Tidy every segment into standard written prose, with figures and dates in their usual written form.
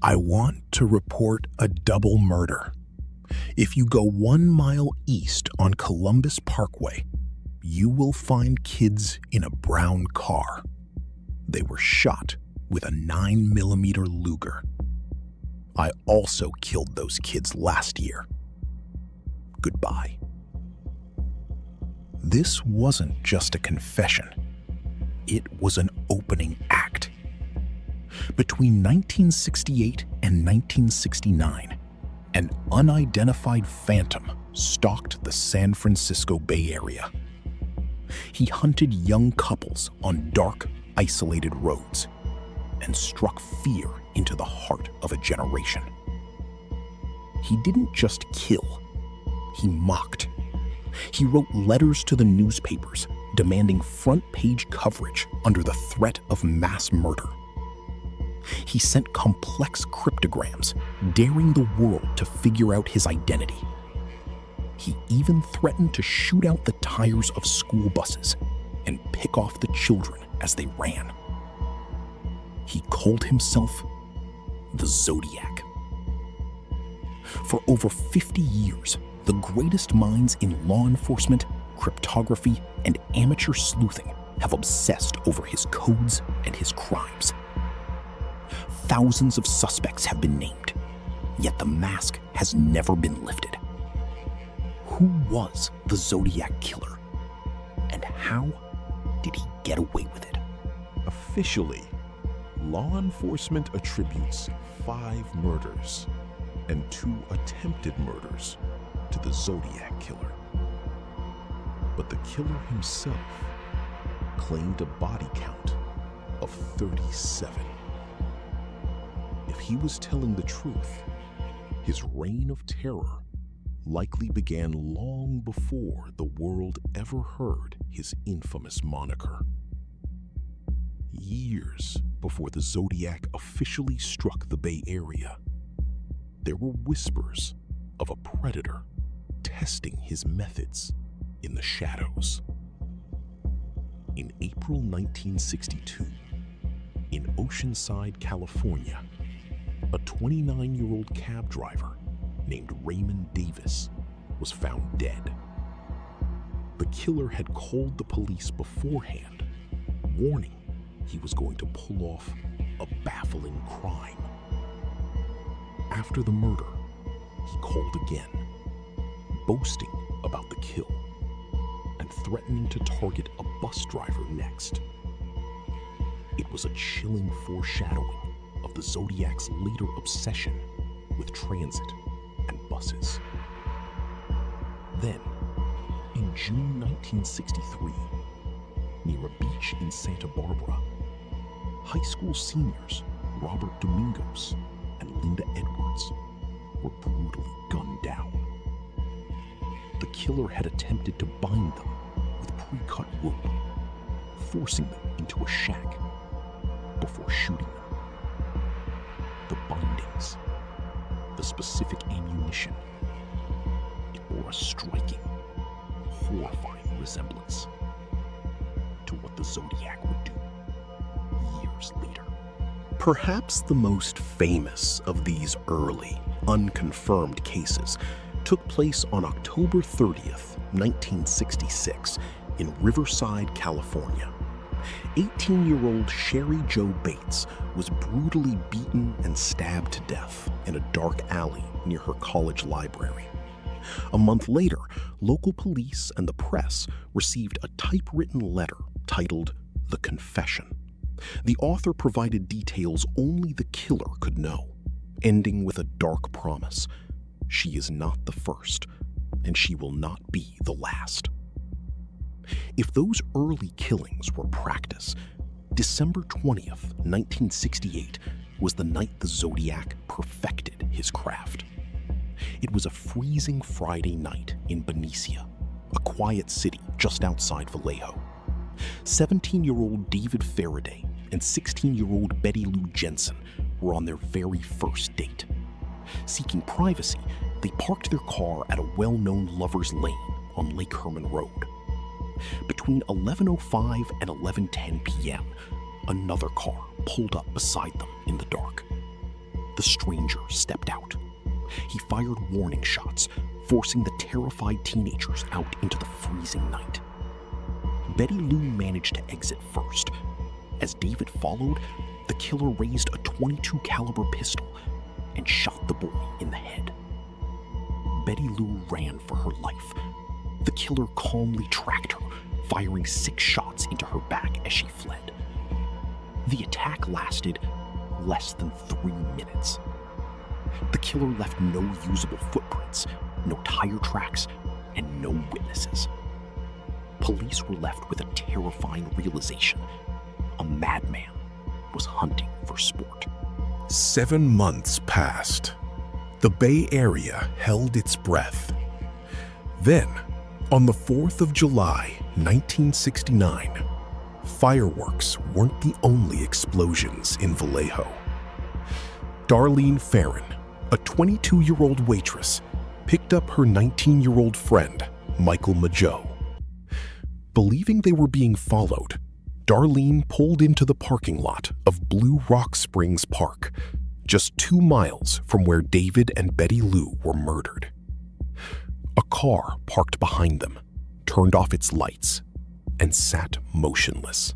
I want to report a double murder. If you go 1 mile east on Columbus Parkway, you will find kids in a brown car. They were shot with a 9mm Luger. I also killed those kids last year. Goodbye. This wasn't just a confession. It was an opening act. Between 1968 and 1969, an unidentified phantom stalked the San Francisco Bay Area. He hunted young couples on dark, isolated roads and struck fear into the heart of a generation. He didn't just kill, he mocked. He wrote letters to the newspapers demanding front-page coverage under the threat of mass murder. He sent complex cryptograms, daring the world to figure out his identity. He even threatened to shoot out the tires of school buses and pick off the children as they ran. He called himself the Zodiac. For over 50 years, the greatest minds in law enforcement, cryptography, and amateur sleuthing have obsessed over his codes and his crimes. Thousands of suspects have been named, yet the mask has never been lifted. Who was the Zodiac Killer, and how did he get away with it? Officially, law enforcement attributes 5 murders and 2 attempted murders to the Zodiac Killer. But the killer himself claimed a body count of 37. If he was telling the truth, his reign of terror likely began long before the world ever heard his infamous moniker. Years before the Zodiac officially struck the Bay Area, there were whispers of a predator testing his methods in the shadows. In April 1962, in Oceanside, California, a 29-year-old cab driver named Raymond Davis was found dead. The killer had called the police beforehand, warning he was going to pull off a baffling crime. After the murder, he called again, boasting about the kill and threatening to target a bus driver next. It was a chilling foreshadowing of the Zodiac's later obsession with transit and buses. Then, in June 1963, near a beach in Santa Barbara, high school seniors Robert Domingos and Linda Edwards were brutally gunned down. The killer had attempted to bind them with pre-cut rope, forcing them into a shack before shooting them. The bindings, the specific ammunition, it bore a striking, horrifying resemblance to what the Zodiac would do years later. Perhaps the most famous of these early, unconfirmed cases took place on October 30th, 1966, in Riverside, California. 18-year-old Sherry Jo Bates was brutally beaten and stabbed to death in a dark alley near her college library. A month later, local police and the press received a typewritten letter titled The Confession. The author provided details only the killer could know, ending with a dark promise. She is not the first, and she will not be the last. If those early killings were practice, December 20th, 1968 was the night the Zodiac perfected his craft. It was a freezing Friday night in Benicia, a quiet city just outside Vallejo. 17-year-old David Faraday and 16-year-old Betty Lou Jensen were on their very first date. Seeking privacy, they parked their car at a well-known lover's lane on Lake Herman Road. Between 11:05 and 11:10 p.m., another car pulled up beside them in the dark. the stranger stepped out. He fired warning shots, forcing the terrified teenagers out into the freezing night. Betty Lou managed to exit first. As David followed, the killer raised a .22 caliber pistol and shot the boy in the head. Betty Lou ran for her life. The killer calmly tracked her, firing 6 shots into her back as she fled. The attack lasted less than 3 minutes. The killer left no usable footprints, no tire tracks, and no witnesses. Police were left with a terrifying realization: a madman was hunting for sport. 7 months passed. The Bay Area held its breath. Then, on the 4th of July, 1969, fireworks weren't the only explosions in Vallejo. Darlene Farron, a 22-year-old waitress, picked up her 19-year-old friend, Michael Mageau. Believing they were being followed, Darlene pulled into the parking lot of Blue Rock Springs Park, just 2 miles from where David and Betty Lou were murdered. A car parked behind them, turned off its lights, and sat motionless.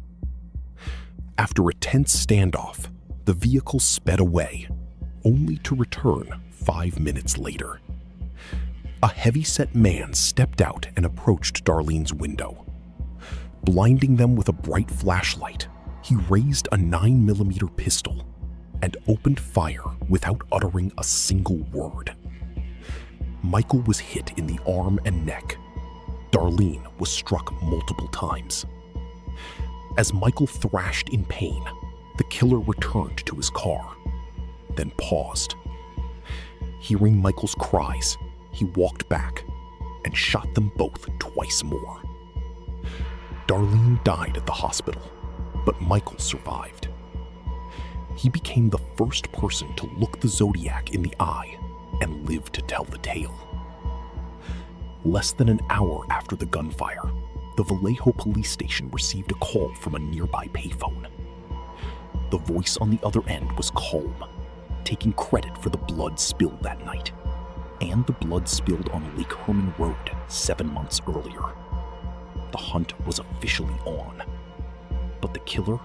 After a tense standoff, the vehicle sped away, only to return 5 minutes later. A heavy-set man stepped out and approached Darlene's window. Blinding them with a bright flashlight, he raised a 9mm pistol and opened fire without uttering a single word. Michael was hit in the arm and neck. Darlene was struck multiple times. As Michael thrashed in pain, the killer returned to his car, then paused. Hearing Michael's cries, he walked back and shot them both twice more. Darlene died at the hospital, but Michael survived. He became the first person to look the Zodiac in the eye and live to tell the tale. Less than an hour after the gunfire, the Vallejo police station received a call from a nearby payphone. The voice on the other end was calm, taking credit for the blood spilled that night, and the blood spilled on Lake Herman Road 7 months earlier. The hunt was officially on, but the killer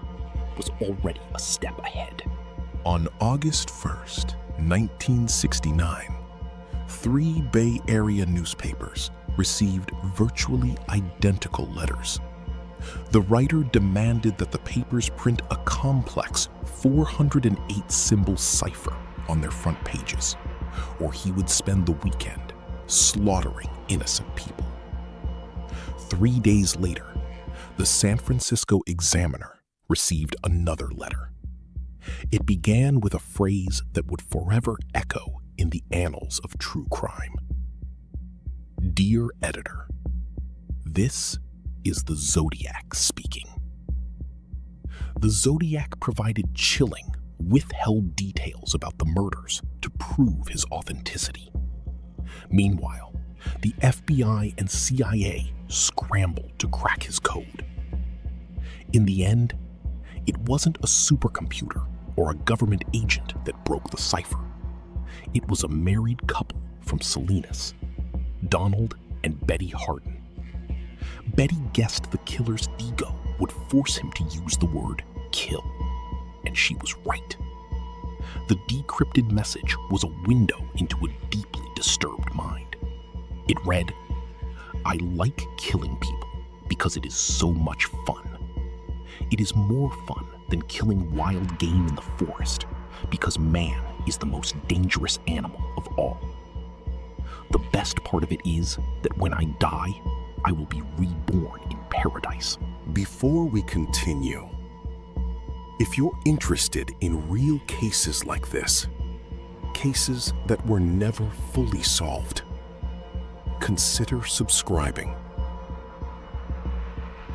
was already a step ahead. On August 1st, 1969, 3 Bay Area newspapers received virtually identical letters. The writer demanded that the papers print a complex 408-symbol cipher on their front pages, or he would spend the weekend slaughtering innocent people. 3 days later, the San Francisco Examiner received another letter. It began with a phrase that would forever echo in the annals of true crime. Dear editor, this is the Zodiac speaking. The Zodiac provided chilling, withheld details about the murders to prove his authenticity. Meanwhile, the FBI and CIA scrambled to crack his code. In the end, it wasn't a supercomputer or a government agent that broke the cipher. It was a married couple from Salinas, Donald and Betty Hardin. Betty guessed the killer's ego would force him to use the word kill, and she was right. The decrypted message was a window into a deeply disturbed mind. It read, "I like killing people because it is so much fun. It is more fun than killing wild game in the forest because man is the most dangerous animal of all. The best part of it is that when I die, I will be reborn in paradise." Before we continue, if you're interested in real cases like this, cases that were never fully solved, consider subscribing.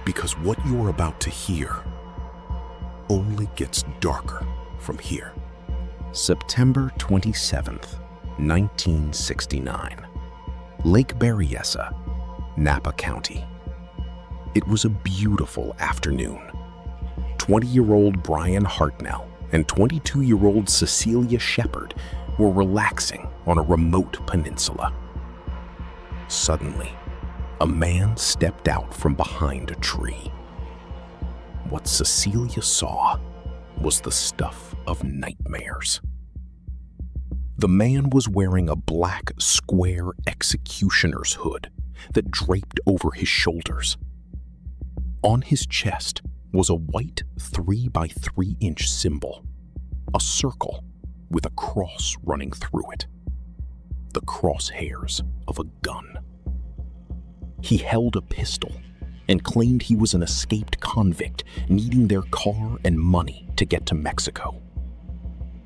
Because what you're about to hear only gets darker from here. September 27th, 1969. Lake Berryessa, Napa County. It was a beautiful afternoon. 20-year-old Brian Hartnell and 22-year-old Cecilia Shepard were relaxing on a remote peninsula. Suddenly, a man stepped out from behind a tree. What Cecilia saw was the stuff of nightmares. The man was wearing a black square executioner's hood that draped over his shoulders. On his chest was a white 3x3-inch symbol, a circle with a cross running through it, the crosshairs of a gun. He held a pistol and claimed he was an escaped convict needing their car and money to get to Mexico.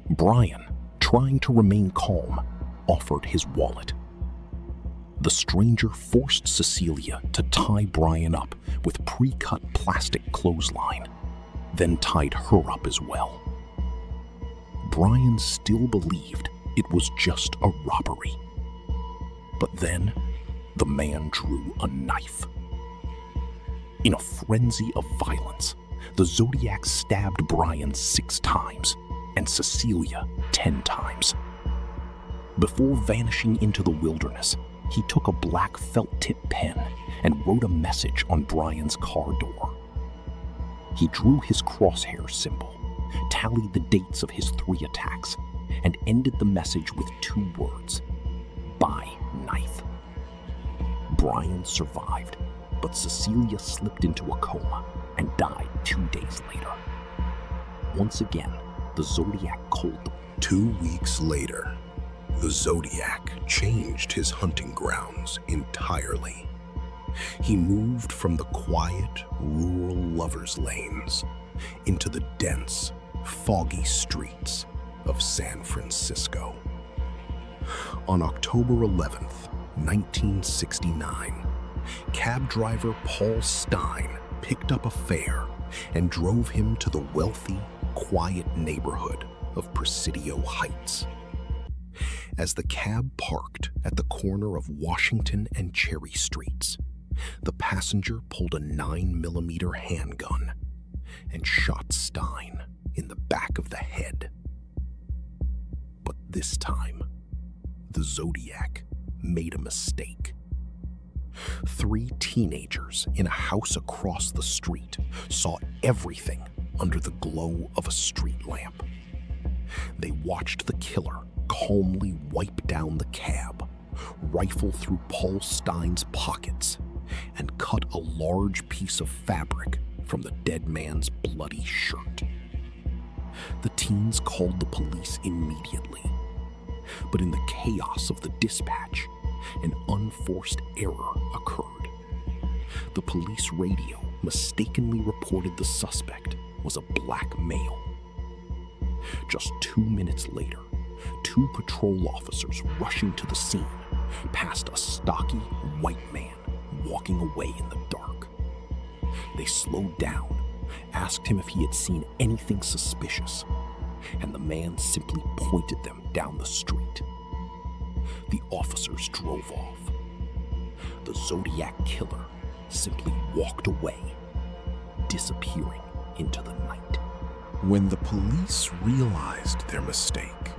Brian, trying to remain calm, offered his wallet. The stranger forced Cecilia to tie Brian up with pre-cut plastic clothesline, then tied her up as well. Brian still believed it was just a robbery. But then, the man drew a knife. In a frenzy of violence, the Zodiac stabbed Brian 6 times and Cecilia 10 times. Before vanishing into the wilderness, he took a black felt-tip pen and wrote a message on Brian's car door. He drew his crosshair symbol, tallied the dates of his 3 attacks, and ended the message with 2 words: "Buy knife." Brian survived, but Cecilia slipped into a coma and died 2 days later. Once again, the Zodiac called them. 2 weeks later, the Zodiac changed his hunting grounds entirely. He moved from the quiet, rural lovers' lanes into the dense, foggy streets of San Francisco. On October 11th, 1969, cab driver Paul Stine picked up a fare and drove him to the wealthy, quiet neighborhood of Presidio Heights. As the cab parked at the corner of Washington and Cherry Streets, the passenger pulled a 9mm handgun and shot Stine in the back of the head. But this time, the Zodiac made a mistake. 3 teenagers in a house across the street saw everything under the glow of a street lamp. They watched the killer calmly wipe down the cab, rifle through Paul Stine's pockets, and cut a large piece of fabric from the dead man's bloody shirt. The teens called the police immediately, but in the chaos of the dispatch, an unforced error occurred. The police radio mistakenly reported the suspect was a black male. Just 2 minutes later, 2 patrol officers rushing to the scene passed a stocky white man walking away in the dark. They slowed down, asked him if he had seen anything suspicious, and the man simply pointed them down the street. The officers drove off. The Zodiac Killer simply walked away, disappearing into the night. When the police realized their mistake,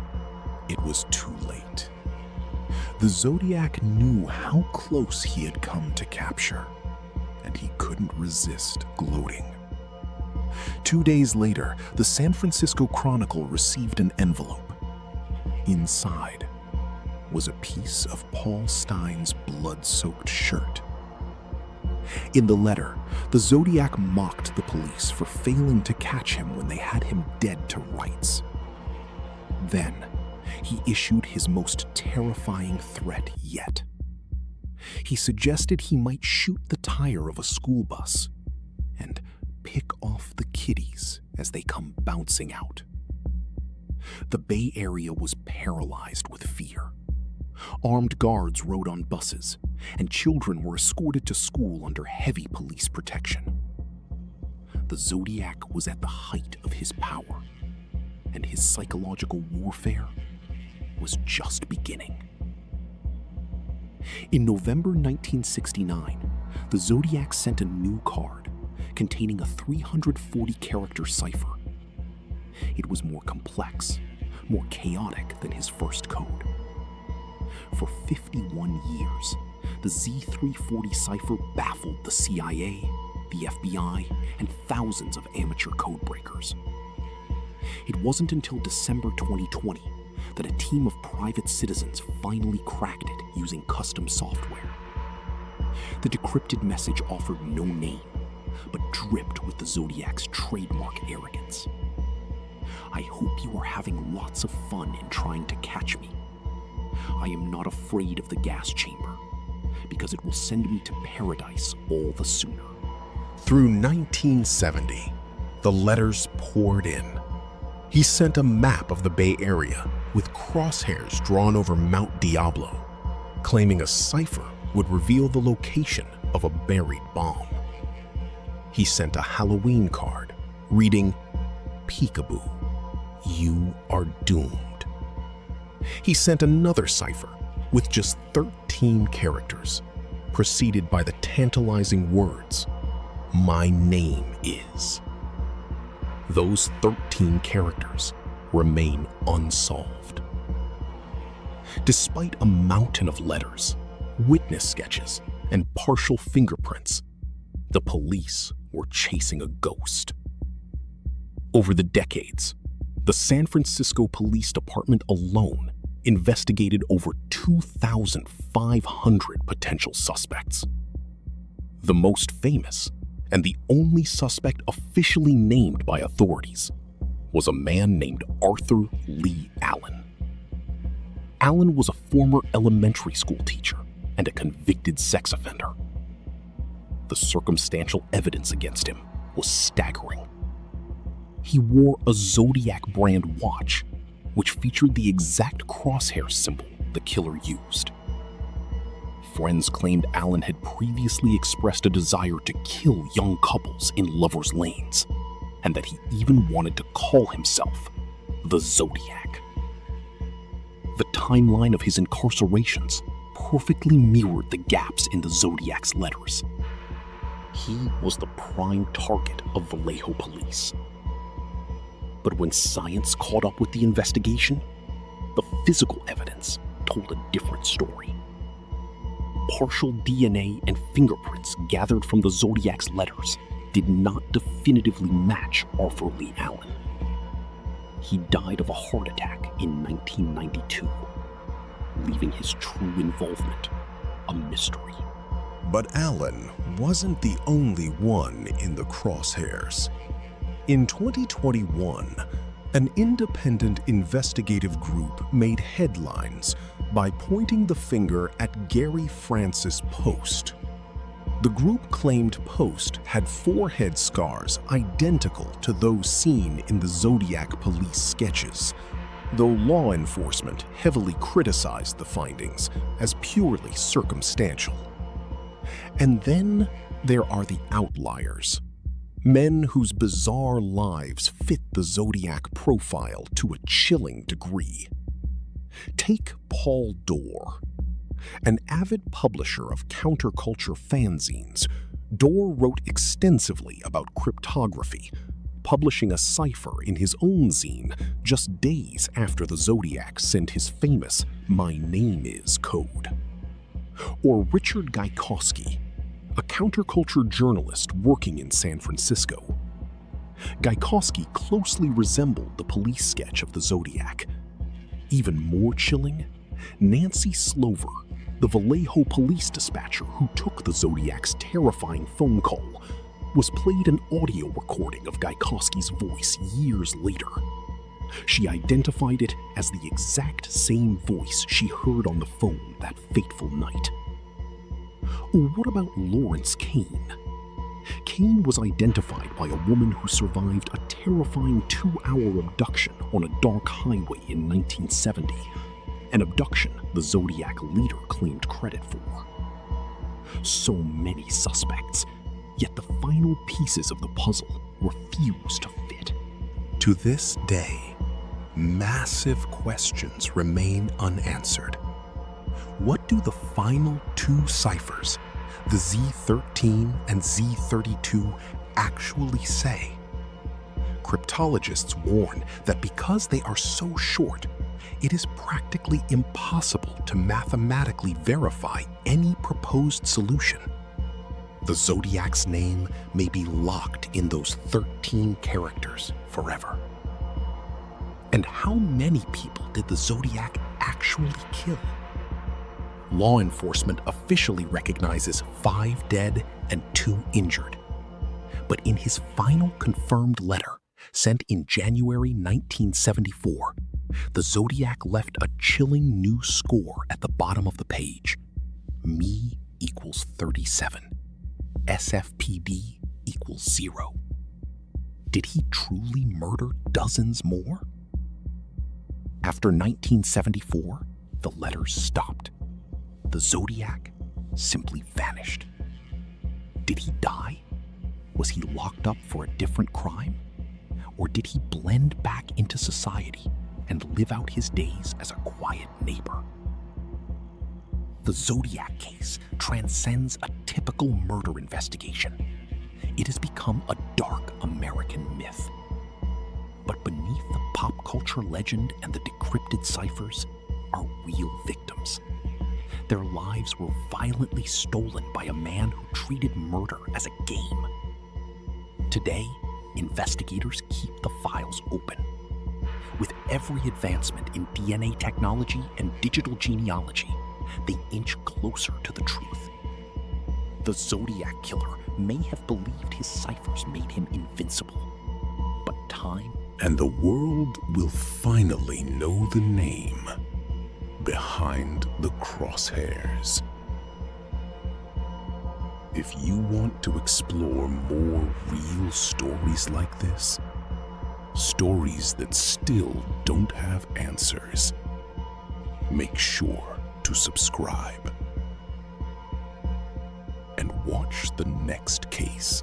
it was too late. The Zodiac knew how close he had come to capture, and he couldn't resist gloating. 2 days later, the San Francisco Chronicle received an envelope. Inside was a piece of Paul Stine's blood-soaked shirt. In the letter, the Zodiac mocked the police for failing to catch him when they had him dead to rights. Then, he issued his most terrifying threat yet. He suggested he might shoot the tire of a school bus and pick off the kiddies as they come bouncing out. The Bay Area was paralyzed with fear. Armed guards rode on buses, and children were escorted to school under heavy police protection. The Zodiac was at the height of his power, and his psychological warfare was just beginning. In November 1969, the Zodiac sent a new card containing a 340-character cipher. it was more complex, more chaotic than his first code. For 51 years, the Z340 cipher baffled the CIA, the FBI, and thousands of amateur codebreakers. It wasn't until December 2020 that a team of private citizens finally cracked it using custom software. The decrypted message offered no name, but dripped with the Zodiac's trademark arrogance. I hope you are having lots of fun in trying to catch me. I am not afraid of the gas chamber, because it will send me to paradise all the sooner. Through 1970, the letters poured in. He sent a map of the Bay Area with crosshairs drawn over Mount Diablo, claiming a cipher would reveal the location of a buried bomb. He sent a Halloween card reading, "Peekaboo, you are doomed." He sent another cipher with just 13 characters, preceded by the tantalizing words, "My name is." Those 13 characters remain unsolved. Despite a mountain of letters, witness sketches, and partial fingerprints, the police were chasing a ghost. Over the decades, the San Francisco Police Department alone investigated over 2,500 potential suspects. The most famous, and the only suspect officially named by authorities, was a man named Arthur Lee Allen. Allen was a former elementary school teacher and a convicted sex offender. The circumstantial evidence against him was staggering. He wore a Zodiac brand watch, which featured the exact crosshair symbol the killer used. Friends claimed Allen had previously expressed a desire to kill young couples in lovers' lanes, and that he even wanted to call himself the Zodiac. The timeline of his incarcerations perfectly mirrored the gaps in the Zodiac's letters. He was the prime target of Vallejo police. But when science caught up with the investigation, the physical evidence told a different story. Partial DNA and fingerprints gathered from the Zodiac's letters did not definitively match Arthur Lee Allen. He died of a heart attack in 1992, leaving his true involvement a mystery. But Allen wasn't the only one in the crosshairs. In 2021, an independent investigative group made headlines by pointing the finger at Gary Francis Post. The group claimed Post had forehead scars identical to those seen in the Zodiac police sketches, though law enforcement heavily criticized the findings as purely circumstantial. And then there are the outliers. Men whose bizarre lives fit the Zodiac profile to a chilling degree. Take Paul Dorr. An avid publisher of counterculture fanzines, Dorr wrote extensively about cryptography, publishing a cipher in his own zine just days after the Zodiac sent his famous "My Name Is" code. Or Richard Gaikowski, a counterculture journalist working in San Francisco. Gaikowski closely resembled the police sketch of the Zodiac. Even more chilling, Nancy Slover, the Vallejo police dispatcher who took the Zodiac's terrifying phone call, was played an audio recording of Gaikowski's voice years later. She identified it as the exact same voice she heard on the phone that fateful night. What about Lawrence Kane? Kane was identified by a woman who survived a terrifying 2-hour abduction on a dark highway in 1970, an abduction the Zodiac leader claimed credit for. So many suspects, yet the final pieces of the puzzle refuse to fit. To this day, massive questions remain unanswered. What do the final two ciphers, the Z13 and Z32, actually say? Cryptologists warn that because they are so short, it is practically impossible to mathematically verify any proposed solution. The Zodiac's name may be locked in those 13 characters forever. And how many people did the Zodiac actually kill? Law enforcement officially recognizes 5 dead and 2 injured. But in his final confirmed letter, sent in January 1974, the Zodiac left a chilling new score at the bottom of the page. Me equals 37. SFPD equals 0. Did he truly murder dozens more? After 1974, the letters stopped. The Zodiac simply vanished. Did he die? Was he locked up for a different crime? Or did he blend back into society and live out his days as a quiet neighbor? The Zodiac case transcends a typical murder investigation. It has become a dark American myth. But beneath the pop culture legend and the decrypted ciphers are real victims. Their lives were violently stolen by a man who treated murder as a game. Today, investigators keep the files open. With every advancement in DNA technology and digital genealogy, they inch closer to the truth. The Zodiac Killer may have believed his ciphers made him invincible, but time and the world will finally know the name behind the crosshairs. If you want to explore more real stories like this, stories that still don't have answers, make sure to subscribe and watch the next case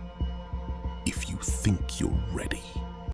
if you think you're ready.